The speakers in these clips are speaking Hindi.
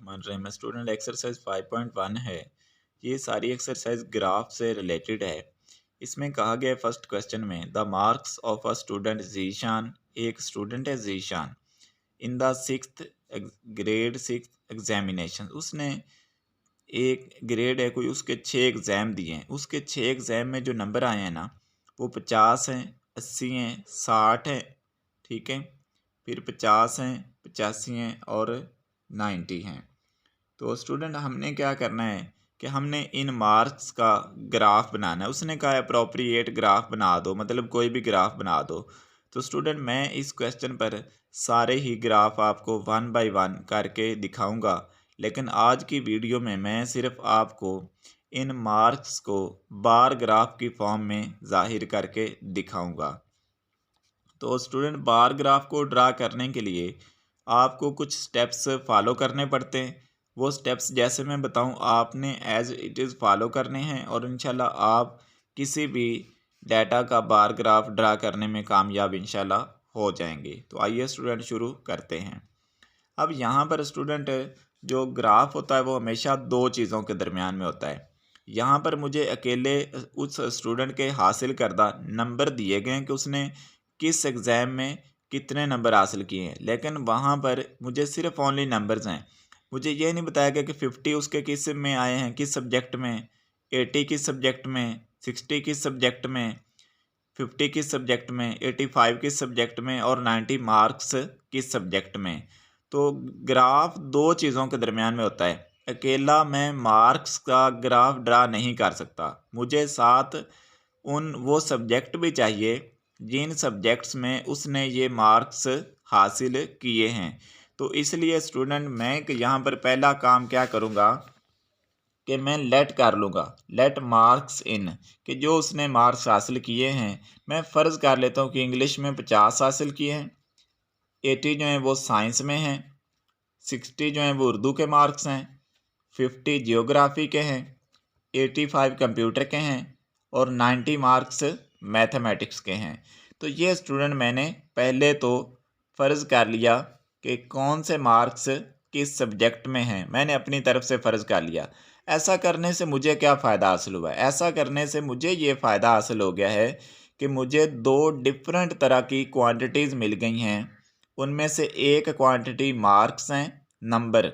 बिस्मिल्लाहिर्रहमानिर्रहीम। स्टूडेंट एक्सरसाइज 5.1 है। ये सारी एक्सरसाइज ग्राफ से रिलेटेड है। इसमें कहा गया है फर्स्ट क्वेश्चन में the marks of a student Zeeshan, एक स्टूडेंट है Zeeshan, in the grade 6 examination. उसने एक ग्रेड है कोई, उसके 6 एग्ज़ाम दिए हैं। उसके 6 एग्ज़ाम में जो नंबर आए हैं ना वो 50 हैं, 80 हैं, 60 हैं, ठीक है, फिर 50 हैं, 85 हैं और 90 हैं। तो स्टूडेंट हमने क्या करना है कि हमने इन मार्क्स का ग्राफ बनाना है। उसने कहा अप्रोप्रिएट ग्राफ बना दो, मतलब कोई भी ग्राफ बना दो। तो स्टूडेंट मैं इस क्वेश्चन पर सारे ही ग्राफ आपको 1 बाय 1 करके दिखाऊंगा, लेकिन आज की वीडियो में मैं सिर्फ आपको इन मार्क्स को बार ग्राफ की फॉर्म में ज़ाहिर करके दिखाऊंगा। तो स्टूडेंट बार ग्राफ को ड्रा करने के लिए आपको कुछ स्टेप्स फॉलो करने पड़ते हैं। वो स्टेप्स जैसे मैं बताऊं आपने एज इट इज़ फॉलो करने हैं और इंशाल्लाह आप किसी भी डाटा का बार ग्राफ ड्रा करने में कामयाब इंशाल्लाह हो जाएंगे। तो आइए स्टूडेंट शुरू करते हैं। अब यहाँ पर स्टूडेंट जो ग्राफ होता है वो हमेशा दो चीज़ों के दरमियान में होता है। यहाँ पर मुझे अकेले उस स्टूडेंट के हासिल करदा नंबर दिए गए हैं कि उसने किस एग्ज़ाम में कितने नंबर हासिल किए हैं, लेकिन वहाँ पर मुझे सिर्फ ओनली नंबर्स हैं। मुझे ये नहीं बताया गया कि 50 उसके किस में आए हैं, किस सब्जेक्ट में, 80 किस सब्जेक्ट में, 60 किस सब्जेक्ट में, 50 किस सब्जेक्ट में, 85 किस सब्जेक्ट में और 90 मार्क्स किस सब्जेक्ट में। तो ग्राफ दो चीज़ों के दरमियान में होता है। अकेला मैं मार्क्स का ग्राफ ड्रा नहीं कर सकता, मुझे साथ वो सब्जेक्ट भी चाहिए जिन सब्जेक्ट्स में उसने ये मार्क्स हासिल किए हैं। तो इसलिए स्टूडेंट मैं यहाँ पर पहला काम क्या करूँगा कि मैं लेट कर लूँगा, लेट मार्क्स इन, कि जो उसने मार्क्स हासिल किए हैं, मैं फ़र्ज़ कर लेता हूँ कि इंग्लिश में 50 हासिल किए हैं, 80 जो हैं वो साइंस में हैं, 60 जो हैं वो उर्दू के मार्क्स हैं, 50 जियोग्राफी के हैं, 85 कंप्यूटर के हैं और 90 मार्क्स मैथमेटिक्स के हैं। तो ये स्टूडेंट मैंने पहले तो फ़र्ज़ कर लिया कि कौन से मार्क्स किस सब्जेक्ट में हैं, मैंने अपनी तरफ से फ़र्ज़ कर लिया। ऐसा करने से मुझे क्या फ़ायदा हासिल हुआ है? ऐसा करने से मुझे ये फ़ायदा हासिल हो गया है कि मुझे दो डिफरेंट तरह की क्वांटिटीज़ मिल गई हैं। उनमें से एक क्वांटिटी मार्क्स हैं, नंबर,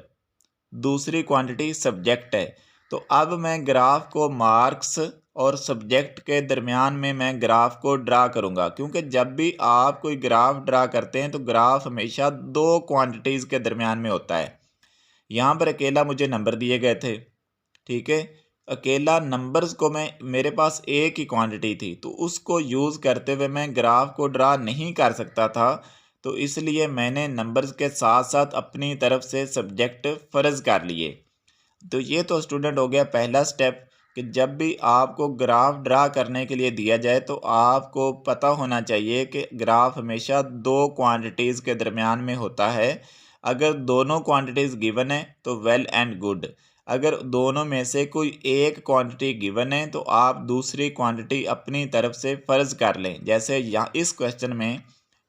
दूसरी क्वांटिटी सब्जेक्ट है। तो अब मैं ग्राफ को मार्क्स और सब्जेक्ट के दरमियान में मैं ग्राफ को ड्रा करूंगा, क्योंकि जब भी आप कोई ग्राफ ड्रा करते हैं तो ग्राफ हमेशा दो क्वांटिटीज़ के दरमियान में होता है। यहाँ पर अकेला मुझे नंबर दिए गए थे, ठीक है, अकेला नंबर्स को मैं, मेरे पास एक ही क्वांटिटी थी तो उसको यूज़ करते हुए मैं ग्राफ को ड्रा नहीं कर सकता था। तो इसलिए मैंने नंबर्स के साथ साथ अपनी तरफ से सब्जेक्ट फ़र्ज़ कर लिए। तो ये तो स्टूडेंट हो गया पहला स्टेप कि जब भी आपको ग्राफ ड्रा करने के लिए दिया जाए तो आपको पता होना चाहिए कि ग्राफ हमेशा दो क्वांटिटीज़ के दरमियान में होता है। अगर दोनों क्वांटिटीज़ गिवन है तो वेल एंड गुड, अगर दोनों में से कोई एक क्वांटिटी गिवन है तो आप दूसरी क्वांटिटी अपनी तरफ से फ़र्ज़ कर लें। जैसे यहाँ इस क्वेश्चन में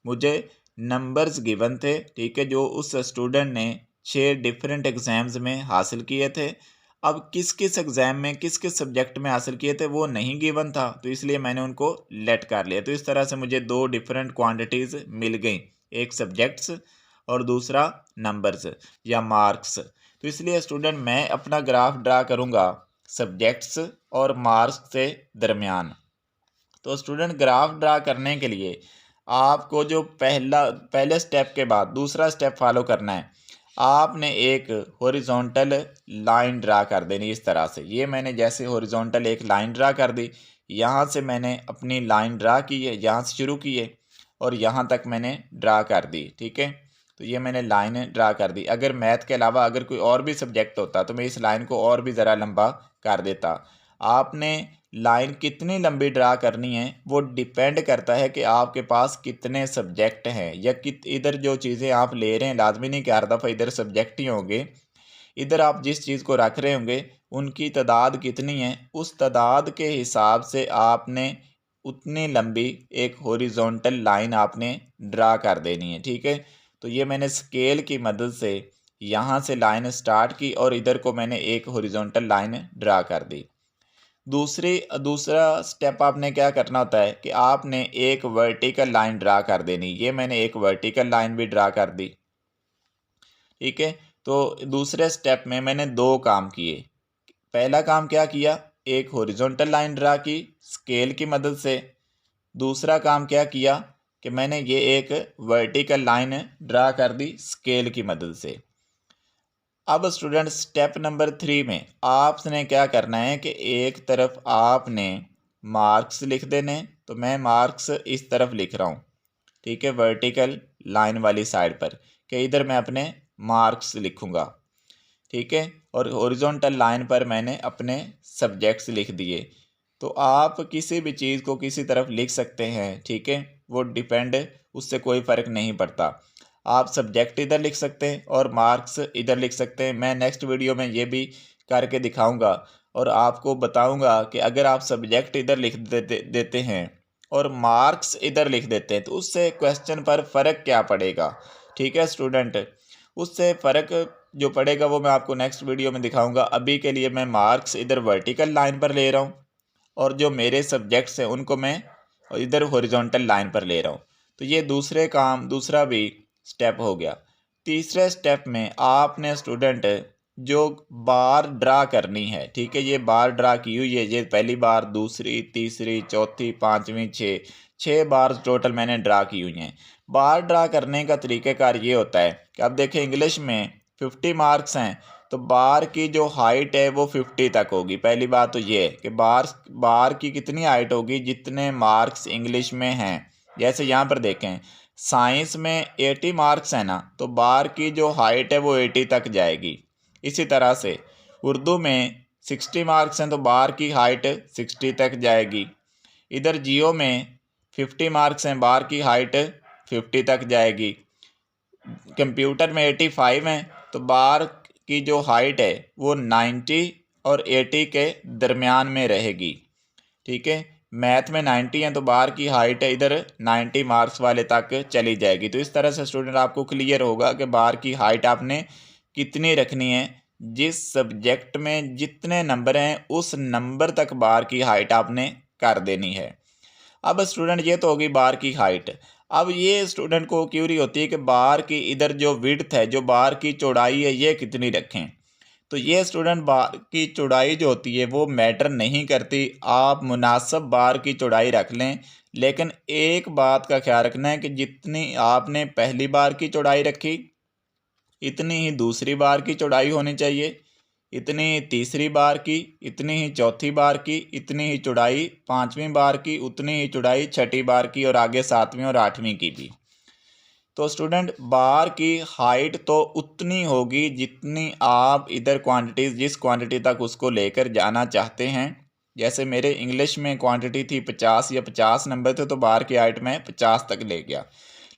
मुझे नंबर्स गिवन थे, ठीक है, जो उस स्टूडेंट ने 6 डिफरेंट एग्ज़ाम्स में हासिल किए थे। अब किस किस एग्ज़ाम में किस किस सब्जेक्ट में हासिल किए थे वो नहीं गिवन था, तो इसलिए मैंने उनको लेट कर लिया। तो इस तरह से मुझे दो डिफरेंट क्वांटिटीज़ मिल गई, एक सब्जेक्ट्स और दूसरा नंबर्स या मार्क्स। तो इसलिए स्टूडेंट मैं अपना ग्राफ ड्रा करूँगा सब्जेक्ट्स और मार्क्स के दरमियान। तो स्टूडेंट ग्राफ ड्रा करने के लिए आपको जो पहले स्टेप के बाद दूसरा स्टेप फॉलो करना है। आपने एक हॉरिजॉन्टल लाइन ड्रा कर देनी इस तरह से। ये मैंने जैसे हॉरिजॉन्टल एक लाइन ड्रा कर दी, यहाँ से मैंने अपनी लाइन ड्रा की है, यहाँ से शुरू की है और यहाँ तक मैंने ड्रा कर दी, ठीक है। तो ये मैंने लाइन ड्रा कर दी। अगर मैथ के अलावा अगर कोई और भी सब्जेक्ट होता तो मैं इस लाइन को और भी ज़रा लंबा कर देता। आपने लाइन कितनी लंबी ड्रा करनी है वो डिपेंड करता है कि आपके पास कितने सब्जेक्ट हैं, या इधर जो चीज़ें आप ले रहे हैं लाजमी नहीं कि हर दफ़ा इधर सब्जेक्ट ही होंगे। इधर आप जिस चीज़ को रख रहे होंगे उनकी तादाद कितनी है, उस तादाद के हिसाब से आपने उतनी लंबी एक हॉरिजॉन्टल लाइन आपने ड्रा कर देनी है, ठीक है। तो ये मैंने स्केल की मदद से यहाँ से लाइन स्टार्ट की और इधर को मैंने एक हॉरिजॉन्टल लाइन ड्रा कर दी। दूसरा स्टेप आपने क्या करना होता है कि आपने एक वर्टिकल लाइन ड्रा कर देनी। ये मैंने एक वर्टिकल लाइन भी ड्रा कर दी, ठीक है। तो दूसरे स्टेप में मैंने दो काम किए। पहला काम क्या किया, एक हॉरिजॉन्टल लाइन ड्रा की स्केल की मदद से। दूसरा काम क्या किया कि मैंने ये एक वर्टिकल लाइन ड्रा कर दी स्केल की मदद से। अब स्टूडेंट स्टेप नंबर 3 में आपने क्या करना है कि एक तरफ आपने मार्क्स लिख देने। तो मैं मार्क्स इस तरफ लिख रहा हूँ, ठीक है, वर्टिकल लाइन वाली साइड पर, कि इधर मैं अपने मार्क्स लिखूँगा, ठीक है। और हॉरिजॉन्टल लाइन पर मैंने अपने सब्जेक्ट्स लिख दिए। तो आप किसी भी चीज़ को किसी तरफ लिख सकते हैं, ठीक है, वो डिपेंड, उससे कोई फ़र्क नहीं पड़ता। आप सब्जेक्ट इधर लिख सकते हैं और मार्क्स इधर लिख सकते हैं। मैं नेक्स्ट वीडियो में ये भी करके दिखाऊंगा और आपको बताऊंगा कि अगर आप सब्जेक्ट इधर लिख देते हैं और मार्क्स इधर लिख देते हैं तो उससे क्वेश्चन पर फ़र्क क्या पड़ेगा, ठीक है स्टूडेंट। उससे फ़र्क जो पड़ेगा वो मैं आपको नेक्स्ट वीडियो में दिखाऊंगा। अभी के लिए मैं मार्क्स इधर वर्टिकल लाइन पर ले रहा हूँ और जो मेरे सब्जेक्ट्स हैं उनको मैं इधर हॉरिजॉन्टल लाइन पर ले रहा हूँ। तो ये दूसरा भी स्टेप हो गया। तीसरे स्टेप में आपने स्टूडेंट जो बार ड्रा करनी है, ठीक है, ये बार ड्रा की हुई है। ये पहली बार, दूसरी, तीसरी, चौथी, पाँचवीं, छः बार टोटल मैंने ड्रा की हुई हैं। बार ड्रा करने का तरीक़ाकार ये होता है कि अब देखें इंग्लिश में 50 मार्क्स हैं तो बार की जो हाइट है वो 50 तक होगी। पहली बात तो ये है कि बार की कितनी हाइट होगी, जितने मार्क्स इंग्लिश में हैं। जैसे यहाँ पर देखें साइंस में 80 मार्क्स है ना, तो बार की जो हाइट है वो 80 तक जाएगी। इसी तरह से उर्दू में 60 मार्क्स हैं तो बार की हाइट 60 तक जाएगी। इधर जियो में 50 मार्क्स हैं, बार की हाइट 50 तक जाएगी। कंप्यूटर में 85 हैं तो बार की जो हाइट है वो 90 और 80 के दरमियान में रहेगी, ठीक है। मैथ में 90 है तो बार की हाइट है इधर 90 मार्क्स वाले तक चली जाएगी। तो इस तरह से स्टूडेंट आपको क्लियर होगा कि बार की हाइट आपने कितनी रखनी है। जिस सब्जेक्ट में जितने नंबर हैं उस नंबर तक बार की हाइट आपने कर देनी है। अब स्टूडेंट ये तो होगी बार की हाइट। अब ये स्टूडेंट को क्यूरी होती है कि बार की इधर जो विड्थ है, जो बार की चौड़ाई है, ये कितनी रखें। तो ये स्टूडेंट बार की चौड़ाई जो होती है वो मैटर नहीं करती। आप मुनासिब बार की चौड़ाई रख लें, लेकिन एक बात का ख्याल रखना है कि जितनी आपने पहली बार की चौड़ाई रखी इतनी ही दूसरी बार की चौड़ाई होनी चाहिए, इतनी ही तीसरी बार की, इतनी ही चौथी बार की, इतनी ही चौड़ाई पाँचवीं बार की, उतनी ही चौड़ाई छठी बार की और आगे सातवीं और आठवीं की भी। तो स्टूडेंट बार की हाइट तो उतनी होगी जितनी आप इधर क्वांटिटीज़ जिस क्वांटिटी तक उसको लेकर जाना चाहते हैं। जैसे मेरे इंग्लिश में क्वांटिटी थी 50 या 50 नंबर थे तो बार की हाइट मैं 50 तक ले गया।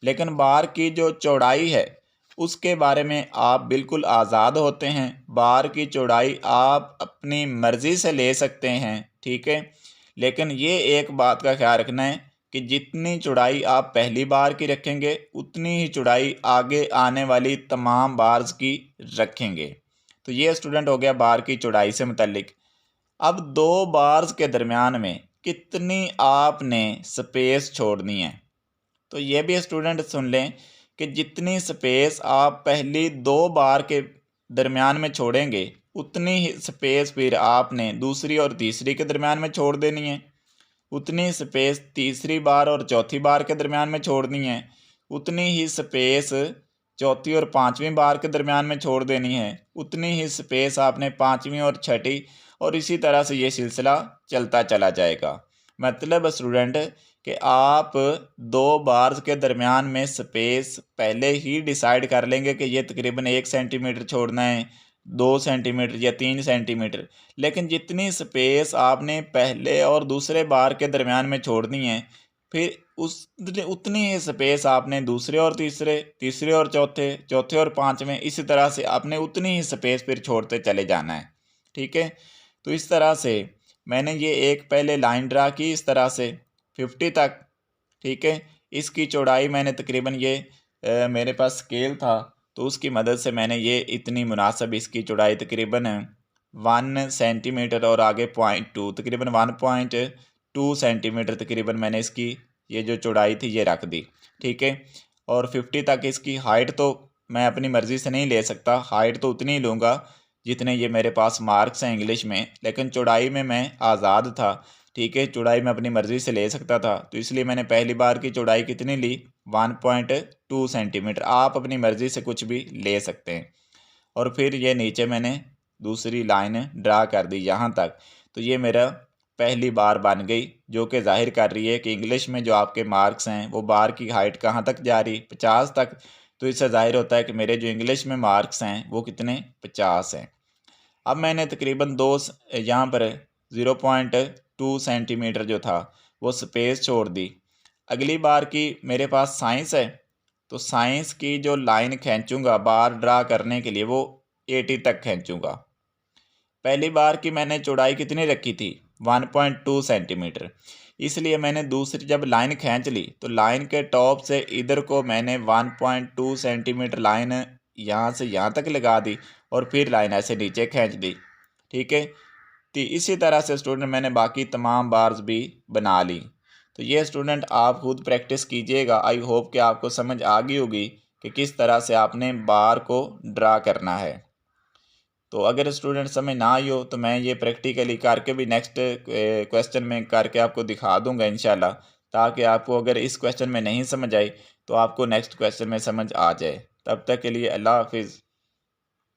लेकिन बार की जो चौड़ाई है उसके बारे में आप बिल्कुल आज़ाद होते हैं। बार की चौड़ाई आप अपनी मर्ज़ी से ले सकते हैं, ठीक है। लेकिन ये एक बात का ख्याल रखना है कि जितनी चौड़ाई आप पहली बार की रखेंगे उतनी ही चौड़ाई आगे आने वाली तमाम बार्स की रखेंगे। तो ये स्टूडेंट हो गया बार की चौड़ाई से मुतल्लिक। अब दो बार्स के दरमियान में कितनी आपने स्पेस छोड़नी है, तो ये भी स्टूडेंट सुन लें कि जितनी स्पेस आप पहली दो बार के दरमियान में छोड़ेंगे उतनी ही स्पेस फिर आपने दूसरी और तीसरी के दरमियान में छोड़ देनी है। उतनी स्पेस तीसरी बार और चौथी बार के दरमियान में छोड़नी है। उतनी ही स्पेस चौथी और पाँचवीं बार के दरमियान में छोड़ देनी है। उतनी ही स्पेस आपने पाँचवीं और छठी, और इसी तरह से ये सिलसिला चलता चला जाएगा। मतलब स्टूडेंट कि आप दो बार्स के दरमियान में स्पेस पहले ही डिसाइड कर लेंगे कि ये तकरीबन 1 सेंटीमीटर छोड़ना है, 2 सेंटीमीटर या 3 सेंटीमीटर। लेकिन जितनी स्पेस आपने पहले और दूसरे बार के दरमियान में छोड़नी है फिर उतनी ही स्पेस आपने दूसरे और तीसरे और चौथे और पाँचवें, इसी तरह से आपने उतनी ही स्पेस फिर छोड़ते चले जाना है, ठीक है। तो इस तरह से मैंने ये एक पहले लाइन ड्रा की इस तरह से 50 तक, ठीक है। इसकी चौड़ाई मैंने तकरीबन ये मेरे पास स्केल था तो उसकी मदद से मैंने ये इतनी मुनासिब इसकी चौड़ाई तकरीबन 1 सेंटीमीटर और आगे 0.2 तकरीबन 1.2 सेंटीमीटर तकरीबन मैंने इसकी ये जो चौड़ाई थी ये रख दी। ठीक है, और 50 तक इसकी हाइट तो मैं अपनी मर्ज़ी से नहीं ले सकता, हाइट तो उतनी ही लूँगा जितने ये मेरे पास मार्क्स हैं इंग्लिश में, लेकिन चौड़ाई में मैं आज़ाद था। ठीक है, चौड़ाई मैं अपनी मर्ज़ी से ले सकता था, तो इसलिए मैंने पहली बार की चौड़ाई कितनी ली, 1.2 सेंटीमीटर। आप अपनी मर्ज़ी से कुछ भी ले सकते हैं। और फिर ये नीचे मैंने दूसरी लाइन ड्रा कर दी यहाँ तक। तो ये मेरा पहली बार बन गई, जो कि ज़ाहिर कर रही है कि इंग्लिश में जो आपके मार्क्स हैं वो बार की हाइट कहाँ तक जा रही, 50 तक। तो इससे ज़ाहिर होता है कि मेरे जो इंग्लिश में मार्क्स हैं वो कितने, 50 हैं। अब मैंने तकरीबन यहाँ पर 0.2 सेंटीमीटर जो था वो स्पेस छोड़ दी। अगली बार की मेरे पास साइंस है, तो साइंस की जो लाइन खींचूंगा बार ड्रा करने के लिए वो 80 तक खींचूंगा। पहली बार की मैंने चौड़ाई कितनी रखी थी, 1.2 सेंटीमीटर। इसलिए मैंने दूसरी जब लाइन खींच ली तो लाइन के टॉप से इधर को मैंने 1.2 सेंटीमीटर लाइन यहाँ से यहाँ तक लगा दी और फिर लाइन ऐसे नीचे खींच दी। ठीक है, तो इसी तरह से स्टूडेंट मैंने बाकी तमाम बार्स भी बना ली। तो ये स्टूडेंट आप खुद प्रैक्टिस कीजिएगा। आई होप कि आपको समझ आ गई होगी कि किस तरह से आपने बार को ड्रा करना है। तो अगर स्टूडेंट समझ ना आई हो तो मैं ये प्रैक्टिकली करके भी नेक्स्ट क्वेश्चन में करके आपको दिखा दूंगा इंशाल्लाह, ताकि आपको अगर इस क्वेश्चन में नहीं समझ आई तो आपको नेक्स्ट क्वेश्चन में समझ आ जाए। तब तक के लिए अल्लाह हाफिज़।